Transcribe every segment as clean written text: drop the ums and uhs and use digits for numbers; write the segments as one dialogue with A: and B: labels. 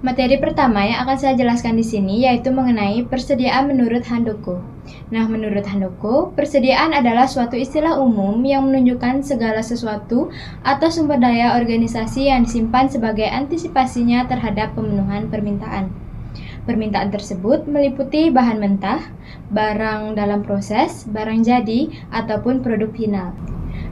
A: Materi pertama yang akan saya jelaskan di sini yaitu mengenai persediaan menurut Handoko. Nah, menurut Handoko, persediaan adalah suatu istilah umum yang menunjukkan segala sesuatu atau sumber daya organisasi yang disimpan sebagai antisipasinya terhadap pemenuhan permintaan. Permintaan tersebut meliputi bahan mentah, barang dalam proses, barang jadi, ataupun produk final.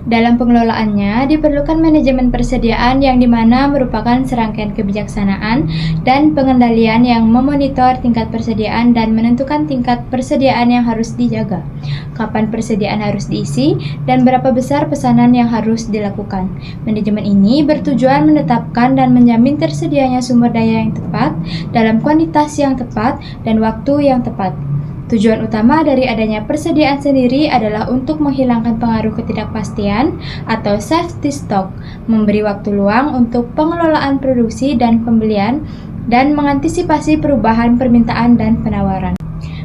A: Dalam pengelolaannya, diperlukan manajemen persediaan yang dimana merupakan serangkaian kebijaksanaan dan pengendalian yang memonitor tingkat persediaan dan menentukan tingkat persediaan yang harus dijaga, kapan persediaan harus diisi, dan berapa besar pesanan yang harus dilakukan. Manajemen ini bertujuan menetapkan dan menjamin tersedianya sumber daya yang tepat, dalam kuantitas yang tepat, dan waktu yang tepat. Tujuan utama dari adanya persediaan sendiri adalah untuk menghilangkan pengaruh ketidakpastian atau safety stock, memberi waktu luang untuk pengelolaan produksi dan pembelian, dan mengantisipasi perubahan permintaan dan penawaran.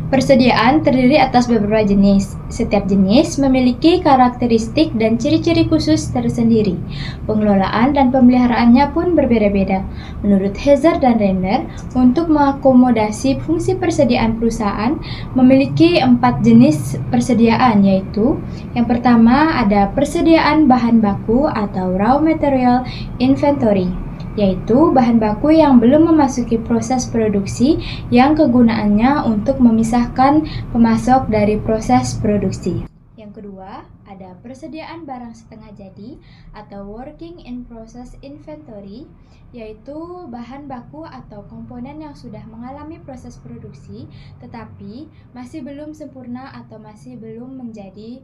A: Persediaan terdiri atas beberapa jenis. Setiap jenis memiliki karakteristik dan ciri-ciri khusus tersendiri. Pengelolaan dan pemeliharaannya pun berbeda-beda. Menurut Hazard dan Renner, untuk mengakomodasi fungsi persediaan perusahaan memiliki 4 jenis persediaan, yaitu yang pertama ada persediaan bahan baku atau raw material inventory, yaitu bahan baku yang belum memasuki proses produksi yang kegunaannya untuk memisahkan pemasok dari proses produksi. Yang kedua, ada persediaan barang setengah jadi atau working in process inventory, yaitu bahan baku atau komponen yang sudah mengalami proses produksi tetapi masih belum sempurna atau masih belum menjadi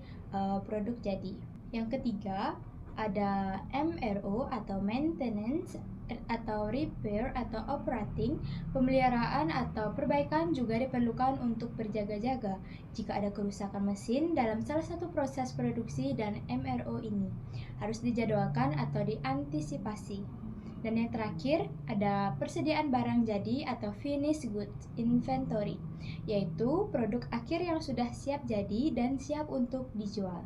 A: produk jadi. Yang ketiga, ada MRO atau maintenance atau repair atau operating, pemeliharaan atau perbaikan juga diperlukan untuk berjaga-jaga jika ada kerusakan mesin dalam salah satu proses produksi, dan MRO ini harus dijadwalkan atau diantisipasi. Dan yang terakhir ada persediaan barang jadi atau finished goods inventory, yaitu produk akhir yang sudah siap jadi dan siap untuk dijual.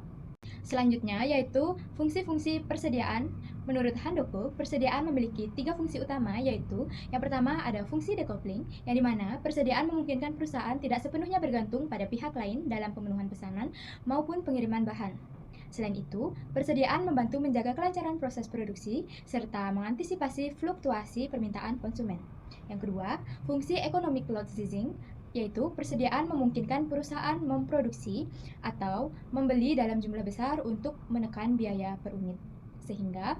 A: Selanjutnya yaitu fungsi-fungsi persediaan. Menurut Handoko, persediaan memiliki 3 fungsi utama, yaitu yang pertama ada fungsi decoupling, yang dimana persediaan memungkinkan perusahaan tidak sepenuhnya bergantung pada pihak lain dalam pemenuhan pesanan maupun pengiriman bahan. Selain itu, persediaan membantu menjaga kelancaran proses produksi serta mengantisipasi fluktuasi permintaan konsumen. Yang kedua, fungsi economic load seizing, yaitu persediaan memungkinkan perusahaan memproduksi atau membeli dalam jumlah besar untuk menekan biaya per unit, sehingga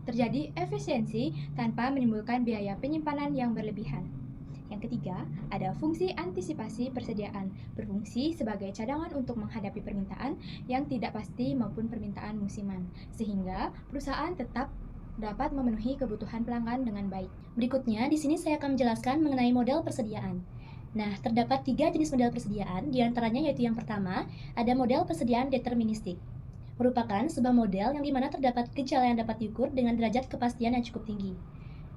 A: terjadi efisiensi tanpa menimbulkan biaya penyimpanan yang berlebihan. Yang ketiga, ada fungsi antisipasi persediaan, berfungsi sebagai cadangan untuk menghadapi permintaan yang tidak pasti maupun permintaan musiman, sehingga perusahaan tetap dapat memenuhi kebutuhan pelanggan dengan baik. Berikutnya, di sini saya akan menjelaskan mengenai model persediaan. Nah, terdapat 3 jenis model persediaan, diantaranya yaitu yang pertama, ada model persediaan deterministik. Merupakan sebuah model yang dimana terdapat gejala yang dapat diukur dengan derajat kepastian yang cukup tinggi.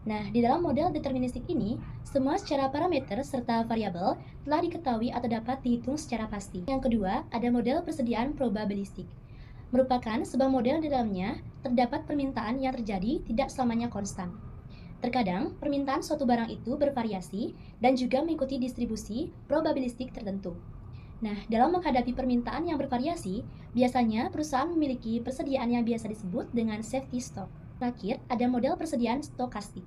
A: Nah, di dalam model deterministik ini, semua secara parameter serta variabel telah diketahui atau dapat dihitung secara pasti. Yang kedua, ada model persediaan probabilistik. Merupakan sebuah model di dalamnya terdapat permintaan yang terjadi tidak selamanya konstan. Terkadang, permintaan suatu barang itu bervariasi dan juga mengikuti distribusi probabilistik tertentu. Nah, dalam menghadapi permintaan yang bervariasi, biasanya perusahaan memiliki persediaan yang biasa disebut dengan safety stock. Terakhir, ada model persediaan stokastik.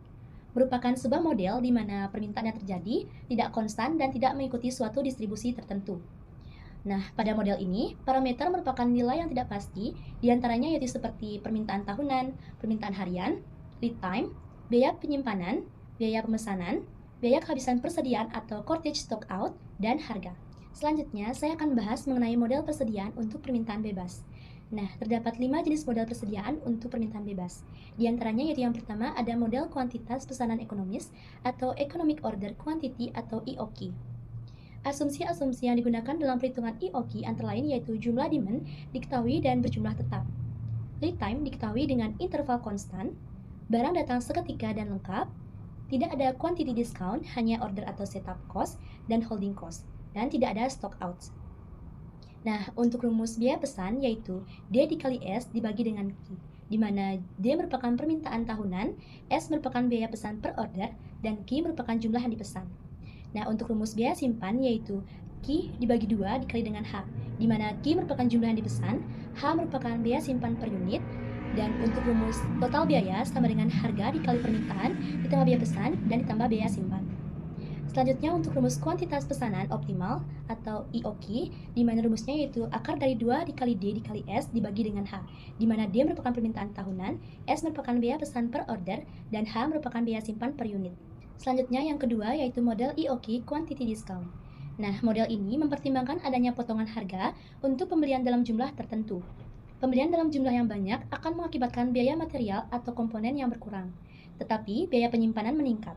A: Merupakan sebuah model di mana permintaan yang terjadi tidak konstan dan tidak mengikuti suatu distribusi tertentu. Nah, pada model ini, parameter merupakan nilai yang tidak pasti, diantaranya yaitu seperti permintaan tahunan, permintaan harian, lead time, biaya penyimpanan, biaya pemesanan, biaya kehabisan persediaan atau shortage stock out, dan harga. Selanjutnya, saya akan bahas mengenai model persediaan untuk permintaan bebas. Nah, terdapat 5 jenis model persediaan untuk permintaan bebas. Di antaranya yaitu yang pertama ada model kuantitas pesanan ekonomis atau Economic Order Quantity atau EOQ. Asumsi-asumsi yang digunakan dalam perhitungan EOQ antara lain yaitu jumlah demand diketahui dan berjumlah tetap. Lead time diketahui dengan interval konstan. Barang datang seketika dan lengkap, tidak ada quantity discount, hanya order atau setup cost dan holding cost, dan tidak ada stock outs. Nah, untuk rumus biaya pesan yaitu D dikali S dibagi dengan Q, di mana D merupakan permintaan tahunan, S merupakan biaya pesan per order,
B: dan Q merupakan jumlah yang dipesan. Nah, untuk rumus biaya simpan yaitu Q dibagi 2 dikali dengan H, di mana Q merupakan jumlah yang dipesan, H merupakan biaya simpan per unit, dan untuk rumus total biaya sama dengan harga dikali permintaan ditambah biaya pesan dan ditambah biaya simpan. Selanjutnya untuk rumus kuantitas pesanan optimal atau IOQ, di mana rumusnya yaitu akar dari 2 dikali D dikali S dibagi dengan H, di mana D merupakan permintaan tahunan, S merupakan biaya pesan per order, dan H merupakan biaya simpan per unit. Selanjutnya yang kedua yaitu model IOQ Quantity Discount. Nah, model ini mempertimbangkan adanya potongan harga untuk pembelian dalam jumlah tertentu. Pembelian dalam jumlah yang banyak akan mengakibatkan biaya material atau komponen yang berkurang, tetapi biaya penyimpanan meningkat.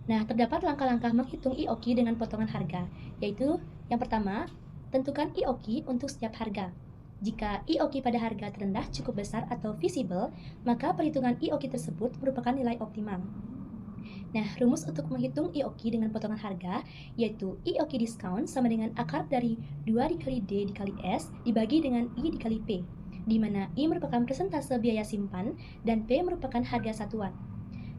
B: Nah, terdapat langkah-langkah menghitung IOQ dengan potongan harga, yaitu yang pertama, tentukan IOQ untuk setiap harga. Jika IOQ pada harga terendah cukup besar atau visible, maka perhitungan IOQ tersebut merupakan nilai optimal. Nah, rumus untuk menghitung IOQ dengan potongan harga, yaitu IOQ discount sama dengan akar dari 2 dikali D dikali S dibagi dengan I dikali P, di mana I merupakan persentase biaya simpan dan P merupakan harga satuan.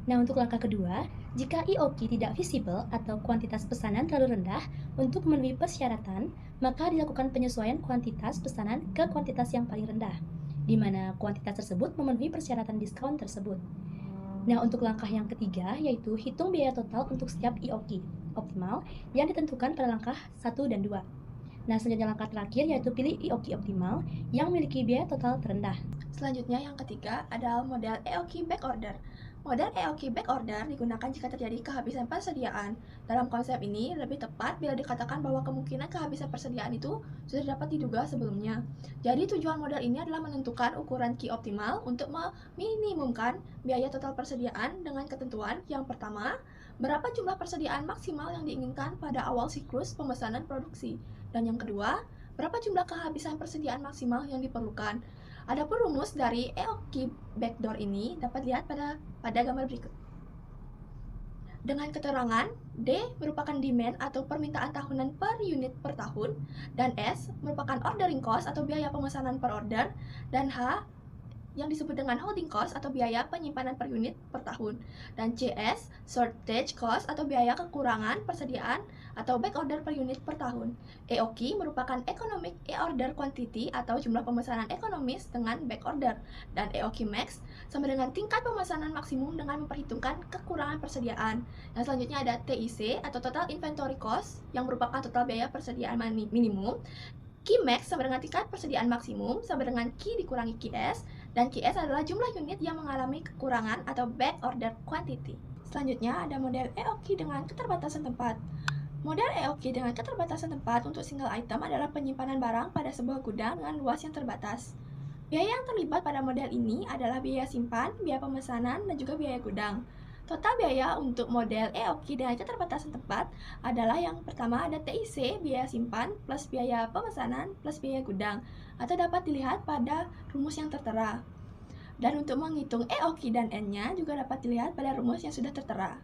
B: Nah, untuk langkah kedua, jika IOQ tidak visible atau kuantitas pesanan terlalu rendah untuk memenuhi persyaratan, maka dilakukan penyesuaian kuantitas pesanan ke kuantitas yang paling rendah, di mana kuantitas tersebut memenuhi persyaratan diskon tersebut. Nah, untuk langkah yang ketiga, yaitu hitung biaya total untuk setiap IOQ optimal yang ditentukan pada langkah 1 dan 2. Nah, selanjutnya langkah terakhir yaitu pilih IOQ optimal yang memiliki biaya total terendah.
C: Selanjutnya yang ketiga adalah model EOQ backorder. Model EOQ backorder digunakan jika terjadi kehabisan persediaan. Dalam konsep ini, lebih tepat bila dikatakan bahwa kemungkinan kehabisan persediaan itu sudah dapat diduga sebelumnya. Jadi tujuan model ini adalah menentukan ukuran Q optimal untuk meminimumkan biaya total persediaan dengan ketentuan yang pertama, berapa jumlah persediaan maksimal yang diinginkan pada awal siklus pemesanan produksi. Dan yang kedua, berapa jumlah kehabisan persediaan maksimal yang diperlukan. Adapun rumus dari EOQ backdoor ini dapat dilihat pada gambar berikut. Dengan keterangan, D merupakan demand atau permintaan tahunan per unit per tahun, dan S merupakan ordering cost atau biaya pemesanan per order, dan H yang disebut dengan holding cost atau biaya penyimpanan per unit per tahun, dan CS shortage cost atau biaya kekurangan persediaan atau back order per unit per tahun. EOQ merupakan economic order quantity atau jumlah pemesanan ekonomis dengan back order, dan EOQ max sama dengan tingkat pemesanan maksimum dengan memperhitungkan kekurangan persediaan. Dan selanjutnya ada TIC atau total inventory cost yang merupakan total biaya persediaan minimum. Qmax sama dengan tingkat persediaan maksimum sama dengan Q dikurangi QS, dan QS adalah jumlah unit yang mengalami kekurangan atau back order quantity. Selanjutnya ada model EOQ dengan keterbatasan tempat. Model EOQ dengan keterbatasan tempat untuk single item adalah penyimpanan barang pada sebuah gudang dengan luas yang terbatas. Biaya yang terlibat pada model ini adalah biaya simpan, biaya pemesanan, dan juga biaya gudang. Total biaya untuk model EOQ dengan keterbatasan tempat adalah yang pertama ada TIC, biaya simpan, plus biaya pemesanan, plus biaya gudang, atau dapat dilihat pada rumus yang tertera. Dan untuk menghitung EOQ dan N-nya juga dapat dilihat pada rumus yang sudah tertera.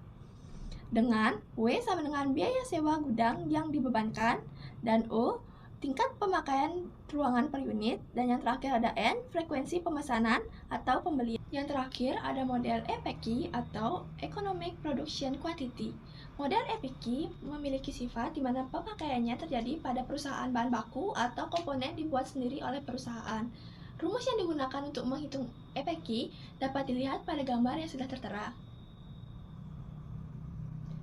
C: Dengan W sama dengan biaya sewa gudang yang dibebankan, dan O tingkat pemakaian ruangan per unit, dan yang terakhir ada N, frekuensi pemesanan atau pembelian. Yang terakhir ada model EPQ atau Economic Production Quantity. Model EPQ memiliki sifat di mana pemakaiannya terjadi pada perusahaan bahan baku atau komponen dibuat sendiri oleh perusahaan. Rumus yang digunakan untuk menghitung EPQ dapat dilihat pada gambar yang sudah tertera.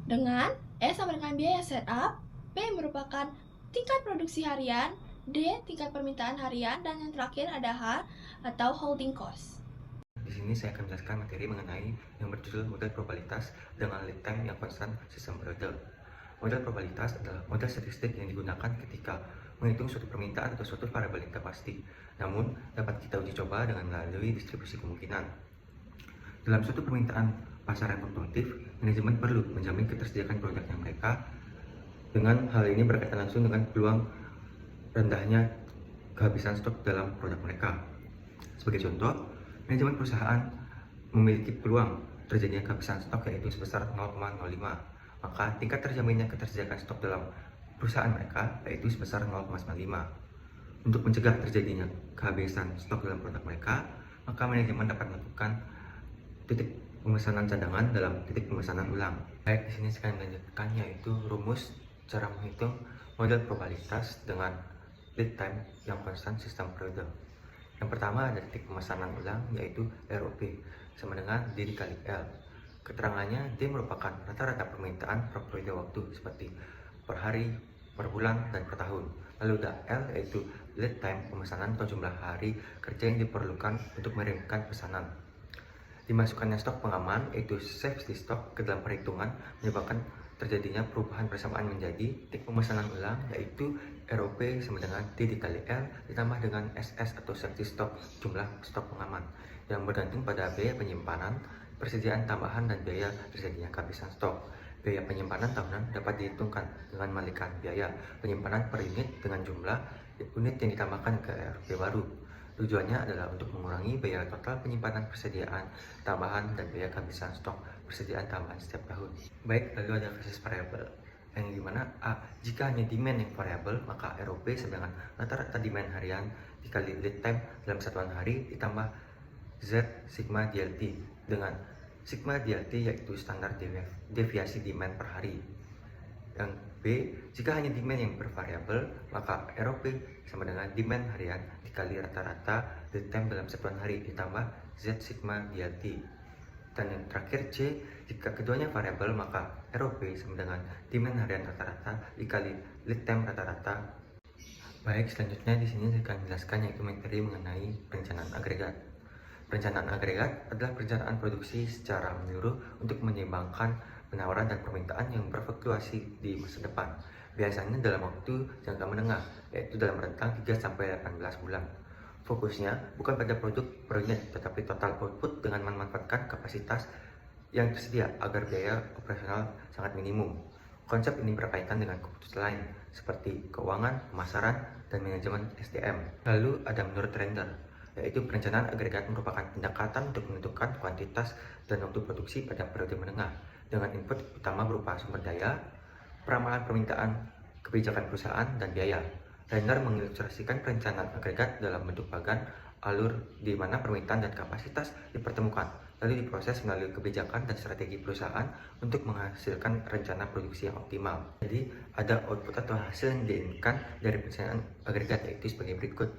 C: Dengan E sama dengan biaya setup, P merupakan tingkat produksi harian, D tingkat permintaan harian, dan yang terakhir ada H atau holding cost.
D: Di sini saya akan menjelaskan materi mengenai yang berjudul model probabilitas dengan lead time yang konstan sistem periode. Model probabilitas adalah model statistik yang digunakan ketika menghitung suatu permintaan atau suatu variabel yang tak pasti, namun dapat kita uji coba dengan melalui distribusi kemungkinan. Dalam suatu permintaan pasar yang fluktuatif, manajemen perlu menjamin ketersediaan produk yang mereka. Dengan hal ini berkaitan langsung dengan peluang rendahnya kehabisan stok dalam produk mereka. Sebagai contoh, manajemen perusahaan memiliki peluang terjadinya kehabisan stok yaitu sebesar 0,05, maka tingkat terjaminnya ketersediaan stok dalam perusahaan mereka yaitu sebesar 0,95. Untuk mencegah terjadinya kehabisan stok dalam produk mereka, maka manajemen dapat melakukan titik pemesanan cadangan dalam titik pemesanan ulang. Baik, di sini saya akan melanjutkan yaitu rumus cara menghitung model probabilitas dengan lead time yang konstan sistem periode. Yang pertama ada titik pemesanan ulang yaitu ROP sama dengan D dikali L. Keterangannya D merupakan rata-rata permintaan per periode waktu seperti per hari, per bulan, dan per tahun. Lalu ada L yaitu lead time pemesanan atau jumlah hari kerja yang diperlukan untuk mengirimkan pesanan. Dimasukkannya stok pengaman yaitu safety stock ke dalam perhitungan menyebabkan terjadinya perubahan persamaan menjadi titik pemesanan ulang yaitu ROP sama dengan D dikali L ditambah dengan SS atau safety stock jumlah stok pengaman yang bergantung pada biaya penyimpanan, persediaan tambahan, dan biaya terjadinya kehabisan stok. Biaya penyimpanan tahunan dapat dihitungkan dengan menyamakan biaya penyimpanan per unit dengan jumlah unit yang ditambahkan ke ROP baru. Tujuannya adalah untuk mengurangi biaya total penyimpanan persediaan tambahan dan biaya kehabisan stok persediaan tambahan setiap tahun. Baik, lalu ada basis variabel yang dimana A. Jika hanya demand yang variabel, maka ROP sama dengan rata-rata demand harian dikali lead time dalam satuan hari ditambah Z sigma DLT dengan sigma DLT yaitu standar deviasi demand per hari. Yang B, jika hanya demand yang bervariabel, maka ROP sama dengan demand harian dikali rata-rata lead time dalam satuan hari ditambah Z sigma DLT. Dan yang terakhir C, jika keduanya variabel, maka ROP sama dengan demand harian rata-rata dikali lead time rata-rata. Baik, selanjutnya di sini saya akan menjelaskan yaitu materi mengenai perencanaan agregat. Perencanaan agregat adalah perencanaan produksi secara menyeluruh untuk menyeimbangkan penawaran dan permintaan yang berfluktuasi di masa depan. Biasanya dalam waktu jangka menengah, yaitu dalam rentang 3-18 bulan. Fokusnya bukan pada produk per unit, tetapi total output dengan memanfaatkan kapasitas yang tersedia agar biaya operasional sangat minimum. Konsep ini berkaitan dengan keputusan lain seperti keuangan, pemasaran, dan manajemen SDM. Lalu ada menurut render, yaitu perencanaan agregat merupakan pendekatan untuk menentukan kuantitas dan waktu produksi pada periode menengah dengan input utama berupa sumber daya, peramalan permintaan, kebijakan perusahaan, dan biaya. Render mengilustrasikan perencanaan agregat dalam bentuk bagan alur di mana permintaan dan kapasitas dipertemukan, lalu diproses melalui kebijakan dan strategi perusahaan untuk menghasilkan rencana produksi yang optimal. Jadi ada output atau hasil yang diinginkan dari perencanaan agregat yaitu sebagai berikut.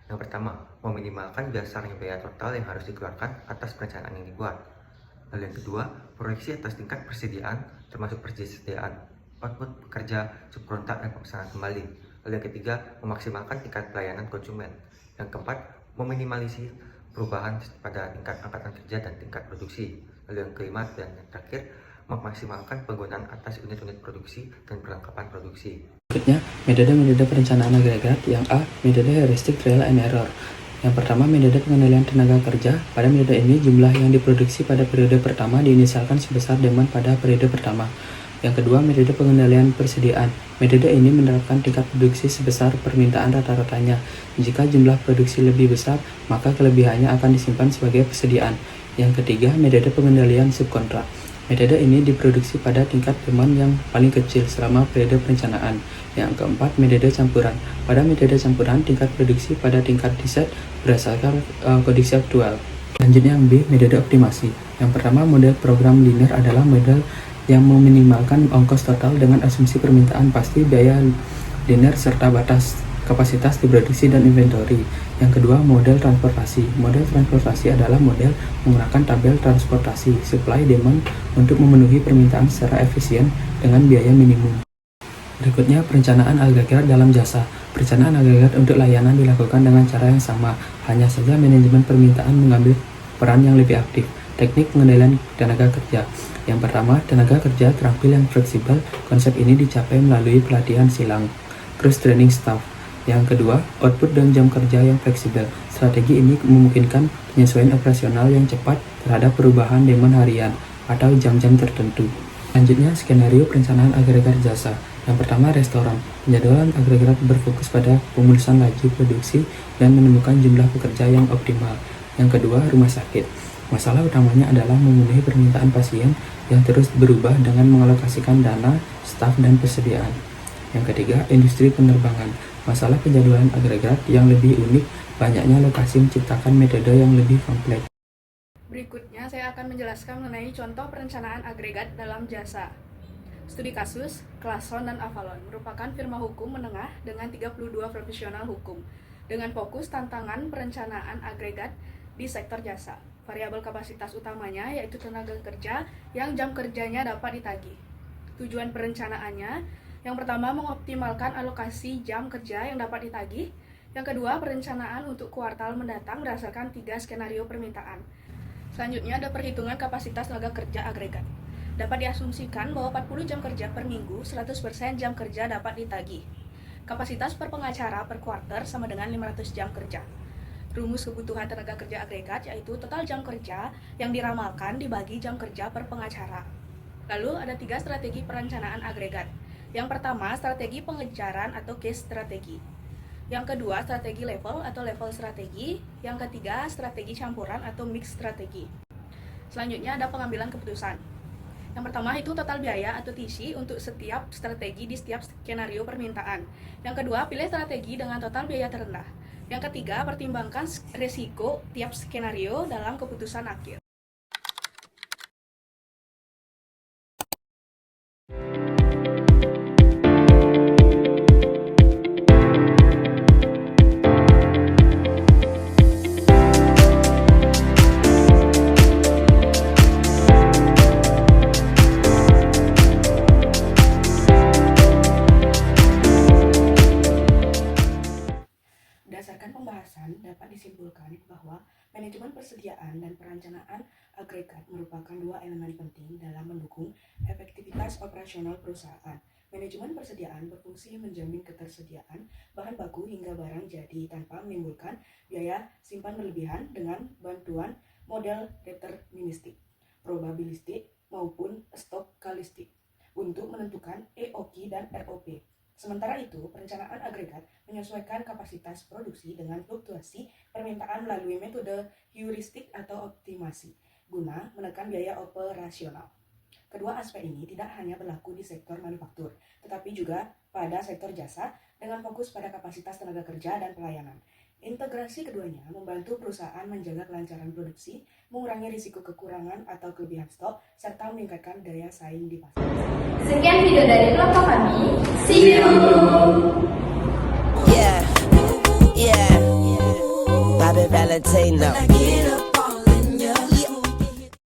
D: Yang pertama, meminimalkan besarnya biaya total yang harus dikeluarkan atas perencanaan yang dibuat. Lalu yang kedua, proyeksi atas tingkat persediaan termasuk persediaan output pekerja, subkontrak, dan pemesanan kembali. Lalu yang ketiga, memaksimalkan tingkat pelayanan konsumen. Yang keempat, meminimalisir perubahan pada tingkat angkatan kerja dan tingkat produksi. Lalu yang kelima dan yang terakhir, memaksimalkan penggunaan atas unit-unit produksi dan perlengkapan produksi.
E: Berikutnya, metode perencanaan agregat. Yang A, metode heuristik trial and error. Yang pertama, metode pengendalian tenaga kerja. Pada metode ini, jumlah yang diproduksi pada periode pertama diinisialkan sebesar demand pada periode pertama. Yang kedua, metode pengendalian persediaan. Metode ini menerapkan tingkat produksi sebesar permintaan rata-ratanya. Jika jumlah produksi lebih besar, maka kelebihannya akan disimpan sebagai persediaan. Yang ketiga, metode pengendalian subkontrak. Metode ini diproduksi pada tingkat demand yang paling kecil selama periode perencanaan. Yang keempat, metode campuran. Pada metode campuran, tingkat produksi pada tingkat diset berdasarkan kondisi aktual. Selanjutnya yang B, metode optimasi. Yang pertama, model program linear adalah model yang meminimalkan ongkos total dengan asumsi permintaan pasti, biaya linear, serta batas kapasitas diproduksi dan inventory. Yang kedua, model transportasi. Model transportasi adalah model menggunakan tabel transportasi supply demand untuk memenuhi permintaan secara efisien dengan biaya minimum. Berikutnya, perencanaan agregat dalam jasa. Perencanaan agregat untuk layanan dilakukan dengan cara yang sama, hanya saja manajemen permintaan mengambil peran yang lebih aktif. Teknik pengendalian tenaga kerja. Yang pertama, tenaga kerja terampil yang fleksibel. Konsep ini dicapai melalui pelatihan silang, cross training staff. Yang kedua, output dan jam kerja yang fleksibel. Strategi ini memungkinkan penyesuaian operasional yang cepat terhadap perubahan demand harian atau jam-jam tertentu. Selanjutnya, skenario perencanaan agregat jasa. Yang pertama, restoran. Penjadwalan agregat berfokus pada pemulusan laju produksi dan menemukan jumlah pekerja yang optimal. Yang kedua, rumah sakit. Masalah utamanya adalah memenuhi permintaan pasien yang terus berubah dengan mengalokasikan dana, staf, dan persediaan. Yang ketiga, industri penerbangan. Masalah penjadwalan agregat yang lebih unik, banyaknya lokasi menciptakan metode yang lebih kompleks.
F: Berikutnya saya akan menjelaskan mengenai contoh perencanaan agregat dalam jasa. Studi kasus, Clason dan Avalon merupakan firma hukum menengah dengan 32 profesional hukum dengan fokus tantangan perencanaan agregat di sektor jasa. Variabel kapasitas utamanya yaitu tenaga kerja yang jam kerjanya dapat ditagih. Tujuan perencanaannya, yang pertama mengoptimalkan alokasi jam kerja yang dapat ditagih. Yang kedua, perencanaan untuk kuartal mendatang berdasarkan 3 skenario permintaan. Selanjutnya ada perhitungan kapasitas tenaga kerja agregat. Dapat diasumsikan bahwa 40 jam kerja per minggu, 100% jam kerja dapat ditagih. Kapasitas per pengacara per kuarter sama dengan 500 jam kerja. Rumus kebutuhan tenaga kerja agregat yaitu total jam kerja yang diramalkan dibagi jam kerja per pengacara. Lalu ada 3 strategi perencanaan agregat. Yang pertama, strategi pengejaran atau case strategi. Yang kedua, strategi level atau level strategi. Yang ketiga, strategi campuran atau mix strategi. Selanjutnya ada pengambilan keputusan. Yang pertama itu total biaya atau TC untuk setiap strategi di setiap skenario permintaan. Yang kedua, pilih strategi dengan total biaya terendah. Yang ketiga, pertimbangkan risiko tiap skenario dalam keputusan akhir. Berdasarkan pembahasan, dapat disimpulkan bahwa manajemen persediaan dan perencanaan agregat merupakan 2 elemen penting dalam mendukung efektivitas operasional perusahaan. Manajemen persediaan berfungsi menjamin ketersediaan bahan baku hingga barang jadi tanpa menimbulkan biaya simpan berlebihan dengan bantuan model deterministik, probabilistik, maupun stokastik untuk menentukan EOQ dan ROP. Sementara itu, perencanaan agregat menyesuaikan kapasitas produksi dengan fluktuasi permintaan melalui metode heuristik atau optimasi, guna menekan biaya operasional. Kedua aspek ini tidak hanya berlaku di sektor manufaktur, tetapi juga pada sektor jasa dengan fokus pada kapasitas tenaga kerja dan pelayanan. Integrasi keduanya membantu perusahaan menjaga kelancaran produksi, mengurangi risiko kekurangan atau kelebihan stok, serta meningkatkan daya saing di pasar.
A: Sekian video dari kelompok kami.
G: See you. Yeah. Bobby Valentino.